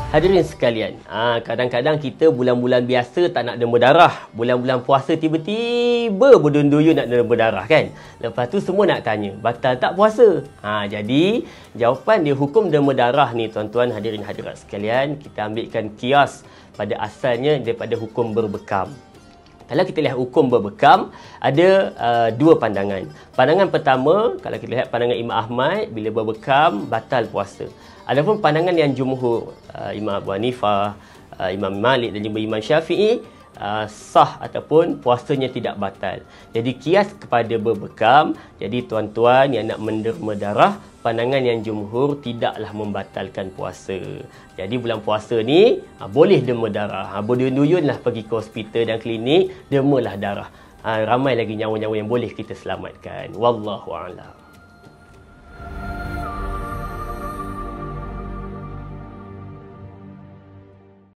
Hadirin sekalian, kadang-kadang kita bulan-bulan biasa tak nak demam berdarah. Bulan-bulan puasa tiba-tiba berduyun-duyun nak demam berdarah kan. Lepas tu semua nak tanya, batal tak puasa? Jadi jawapan dia hukum demam berdarah ni tuan-tuan hadirin hadirat sekalian, kita ambilkan kias pada asalnya daripada hukum berbekam. Kalau kita lihat hukum berbekam, ada dua pandangan. Pandangan pertama, kalau kita lihat pandangan Imam Ahmad, bila berbekam, batal puasa. Adapun pandangan yang jumhur, Imam Abu Hanifah, Imam Malik dan juga Imam Syafi'i, sah ataupun puasanya tidak batal. Jadi kias kepada berbekam, jadi tuan-tuan yang nak menderma darah, pandangan yang jumhur tidaklah membatalkan puasa. Jadi bulan puasa ni boleh derma darah. Berduyun-duyunlah pergi ke hospital dan klinik, dermalah darah. Ramai lagi nyawa-nyawa yang boleh kita selamatkan. Wallahu a'lam.